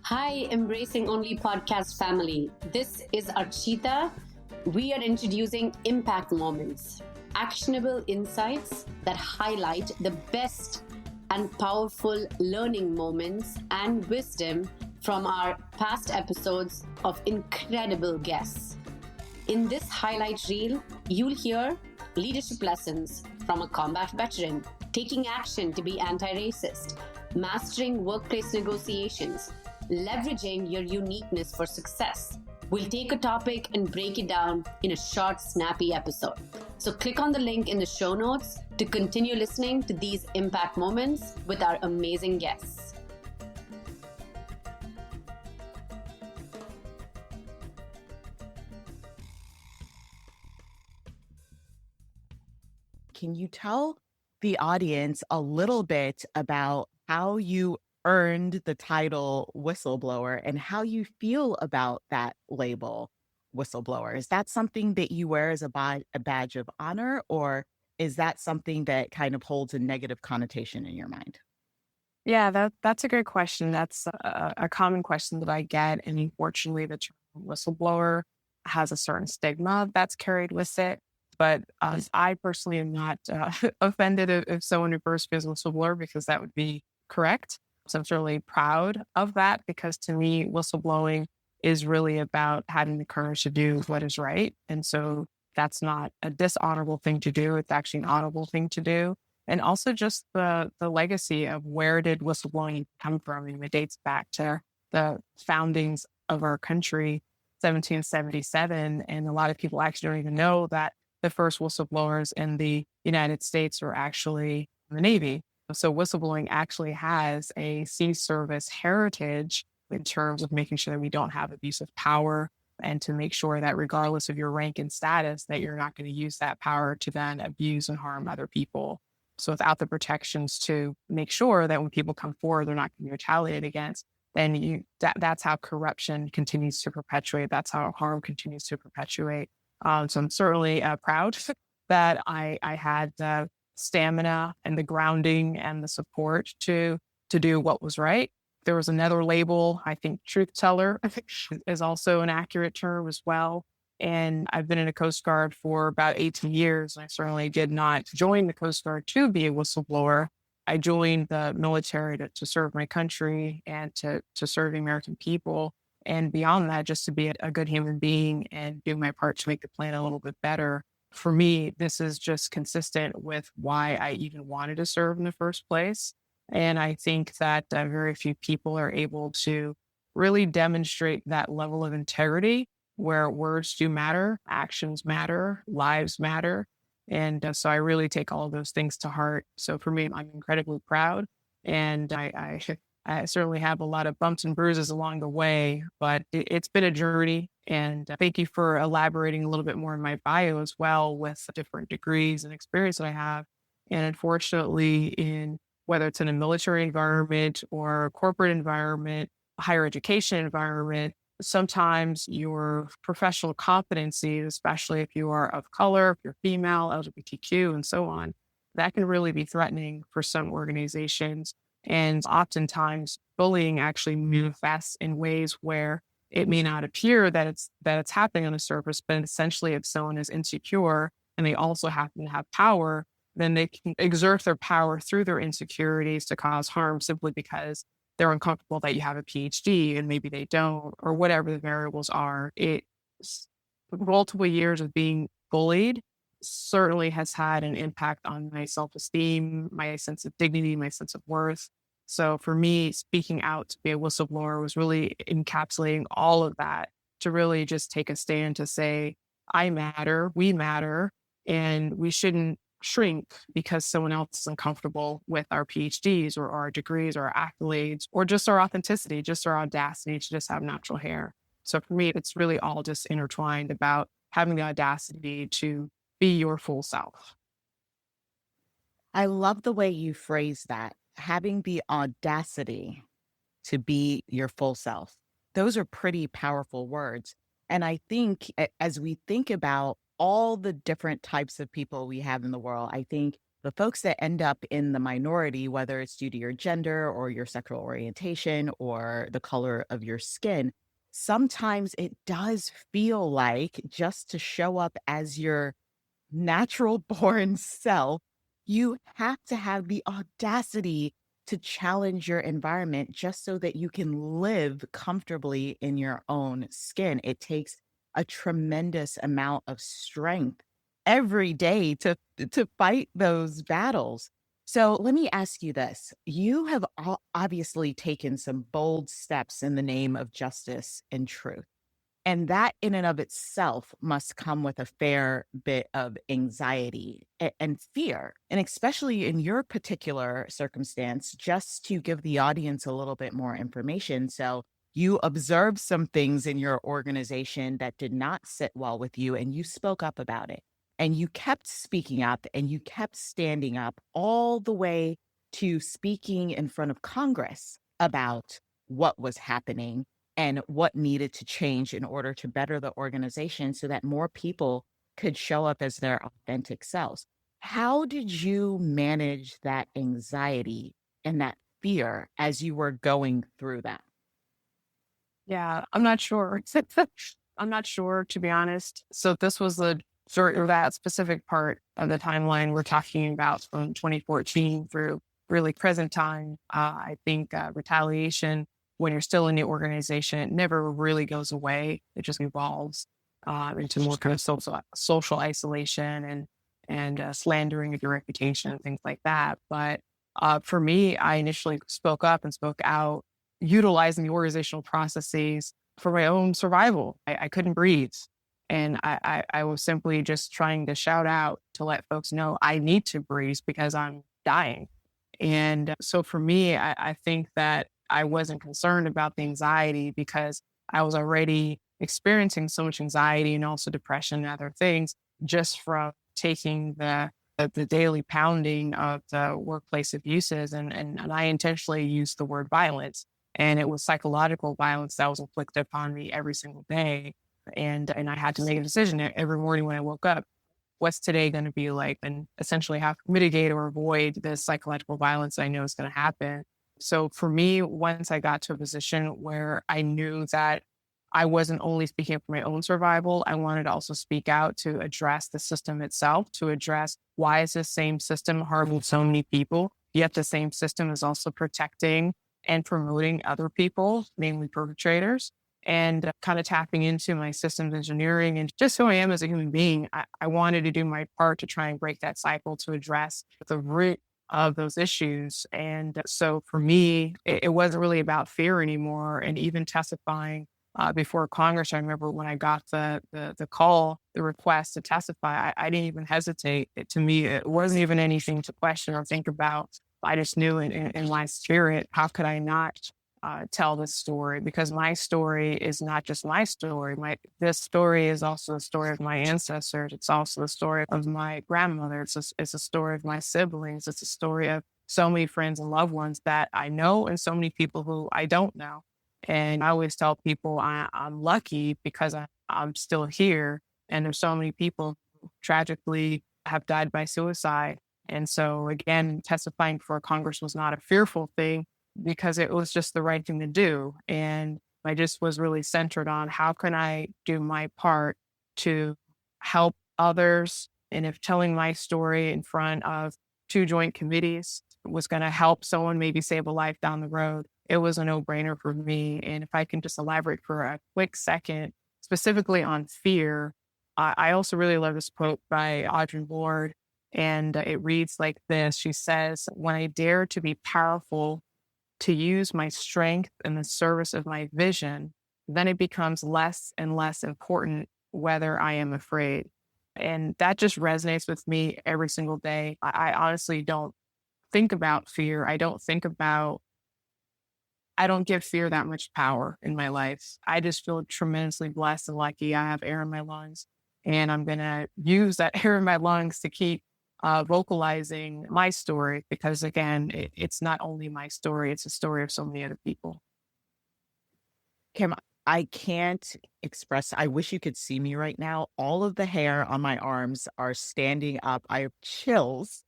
Hi, Embracing Only podcast family. This is Archita. We are introducing impact moments, actionable insights that highlight the best and powerful learning moments and wisdom from our past episodes of incredible guests. In this highlight reel, you'll hear leadership lessons from a combat veteran, taking action to be anti-racist, mastering workplace negotiations, leveraging your uniqueness for success. We'll take a topic and break it down in a short, snappy episode. So click on the link in the show notes to continue listening to these impact moments with our amazing guests. Can you tell the audience a little bit about how you earned the title whistleblower and how you feel about that label whistleblower? Is that something that you wear as a badge of honor, or is that something that kind of holds a negative connotation in your mind? Yeah, that's a great question. That's a common question that I get. And unfortunately, the term whistleblower has a certain stigma that's carried with it. But I personally am not offended if someone refers to me as a whistleblower, because that would be correct. So I'm certainly proud of that, because to me, whistleblowing is really about having the courage to do what is right. And so that's not a dishonorable thing to do. It's actually an honorable thing to do. And also just the legacy of where did whistleblowing come from? I mean, it dates back to the foundings of our country, 1777. And a lot of people actually don't even know that the first whistleblowers in the United States were actually in the Navy. So whistleblowing actually has a sea service heritage in terms of making sure that we don't have abusive power, and to make sure that regardless of your rank and status, that you're not going to use that power to then abuse and harm other people. So without the protections to make sure that when people come forward, they're not going to be retaliated against, then that's how corruption continues to perpetuate. That's how harm continues to perpetuate. So I'm certainly proud that I had the stamina and the grounding and the support to do what was right. There was another label, I think truth teller is also an accurate term as well. And I've been in the Coast Guard for about 18 years. And I certainly did not join the Coast Guard to be a whistleblower. I joined the military to serve my country and to serve the American people. And beyond that, just to be a good human being and do my part to make the planet a little bit better. For me, this is just consistent with why I even wanted to serve in the first place. And I think that very few people are able to really demonstrate that level of integrity, where words do matter, actions matter, lives matter. And so I really take all of those things to heart. So for me, I'm incredibly proud. And I certainly have a lot of bumps and bruises along the way, but it's been a journey. And thank you for elaborating a little bit more in my bio as well, with different degrees and experience that I have. And unfortunately, in whether it's in a military environment or a corporate environment, a higher education environment, sometimes your professional competencies, especially if you are of color, if you're female, LGBTQ, and so on, that can really be threatening for some organizations. And oftentimes bullying actually manifests in ways where it may not appear that it's happening on the surface, but essentially if someone is insecure and they also happen to have power, then they can exert their power through their insecurities to cause harm simply because they're uncomfortable that you have a PhD and maybe they don't, or whatever the variables are. It's multiple years of being bullied certainly has had an impact on my self-esteem, my sense of dignity, my sense of worth. So for me, speaking out to be a whistleblower was really encapsulating all of that, to really just take a stand to say, I matter, we matter, and we shouldn't shrink because someone else is uncomfortable with our PhDs or our degrees or our accolades, or just our authenticity, just our audacity to just have natural hair. So for me, it's really all just intertwined about having the audacity to be your full self. I love the way you phrase that, having the audacity to be your full self. Those are pretty powerful words. And I think as we think about all the different types of people we have in the world, I think the folks that end up in the minority, whether it's due to your gender or your sexual orientation or the color of your skin, sometimes it does feel like just to show up as your natural born self, you have to have the audacity to challenge your environment just so that you can live comfortably in your own skin. It takes a tremendous amount of strength every day to fight those battles. So let me ask you this. You have obviously taken some bold steps in the name of justice and truth. And that in and of itself must come with a fair bit of anxiety and fear. And especially in your particular circumstance, just to give the audience a little bit more information. So you observed some things in your organization that did not sit well with you, and you spoke up about it. And you kept speaking up and you kept standing up all the way to speaking in front of Congress about what was happening and what needed to change in order to better the organization so that more people could show up as their authentic selves. How did you manage that anxiety and that fear as you were going through that? Yeah, I'm not sure. I'm not sure, to be honest. So this was the sort of that specific part of the timeline we're talking about from 2014 through really present time. I think retaliation, when you're still in the organization, it never really goes away. It just evolves into more kind of social isolation and slandering of your reputation and things like that. But for me, I initially spoke up and spoke out, utilizing the organizational processes for my own survival. I couldn't breathe. And I was simply just trying to shout out to let folks know I need to breathe because I'm dying. And so for me, I think that I wasn't concerned about the anxiety because I was already experiencing so much anxiety and also depression and other things just from taking the daily pounding of the workplace abuses. And I intentionally used the word violence. And it was psychological violence that was inflicted upon me every single day. And I had to make a decision every morning when I woke up. What's today going to be like? And essentially have to mitigate or avoid this psychological violence I know is going to happen. So for me, once I got to a position where I knew that I wasn't only speaking for my own survival, I wanted to also speak out to address the system itself, to address why is this same system harming so many people, yet the same system is also protecting and promoting other people, namely perpetrators, and kind of tapping into my systems engineering and just who I am as a human being. I wanted to do my part to try and break that cycle to address the root of those issues. And so for me, it wasn't really about fear anymore. And even testifying before Congress, I remember when I got the call, the request to testify, I didn't even hesitate. To me, it wasn't even anything to question or think about. I just knew in my spirit, how could I not tell this story? Because my story is not just my story. This story is also the story of my ancestors. It's also the story of my grandmother. It's a story of my siblings. It's a story of so many friends and loved ones that I know and so many people who I don't know. And I always tell people I'm lucky because I'm still here. And there's so many people who tragically have died by suicide. And so again, testifying before Congress was not a fearful thing because it was just the right thing to do. And I just was really centered on how can I do my part to help others. And if telling my story in front of 2 joint committees was going to help someone maybe save a life down the road, it was a no-brainer for me. And if I can just elaborate for a quick second, specifically on fear, I also really love this quote by Audre Lorde. And it reads like this. She says, "When I dare to be powerful, to use my strength in the service of my vision, then it becomes less and less important whether I am afraid." And that just resonates with me every single day. I honestly don't think about fear. I don't give fear that much power in my life. I just feel tremendously blessed and lucky. I have air in my lungs, and I'm going to use that air in my lungs to keep vocalizing my story because, again, it's not only my story, it's a story of so many other people. Kim, I can't express, I wish you could see me right now. All of the hair on my arms are standing up. I have chills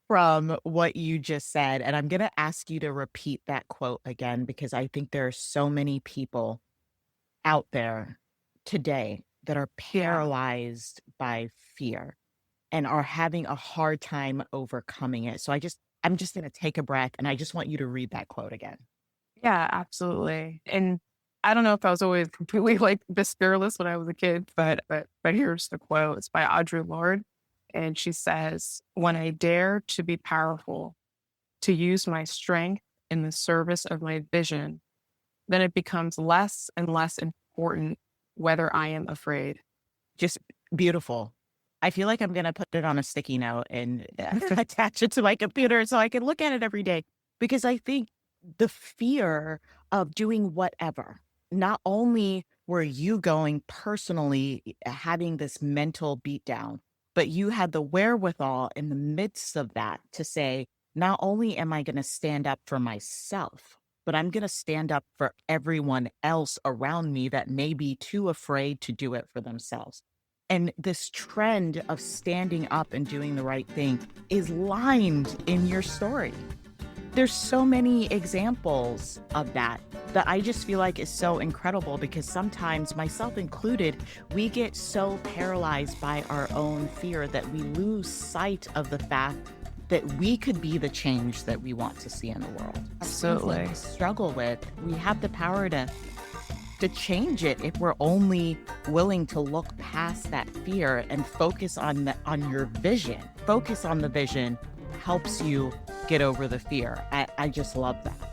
from what you just said. And I'm going to ask you to repeat that quote again, because I think there are so many people out there today that are Yeah. paralyzed by fear and are having a hard time overcoming it. So I'm just going to take a breath and I just want you to read that quote again. Yeah, absolutely. And I don't know if I was always completely like this fearless when I was a kid, but here's the quote. It's by Audre Lorde. And she says, "When I dare to be powerful, to use my strength in the service of my vision, then it becomes less and less important whether I am afraid." Just beautiful. I feel like I'm going to put it on a sticky note and attach it to my computer so I can look at it every day, because I think the fear of doing whatever, not only were you going personally having this mental beatdown, but you had the wherewithal in the midst of that to say, not only am I going to stand up for myself, but I'm going to stand up for everyone else around me that may be too afraid to do it for themselves. And this trend of standing up and doing the right thing is lined in your story. There's so many examples of that I just feel like is so incredible, because sometimes, myself included, we get so paralyzed by our own fear that we lose sight of the fact that we could be the change that we want to see in the world. Absolutely. Things that we struggle with, we have the power to change it if we're only willing to look past that fear and focus on your vision. Focus on the vision helps you get over the fear. I just love that.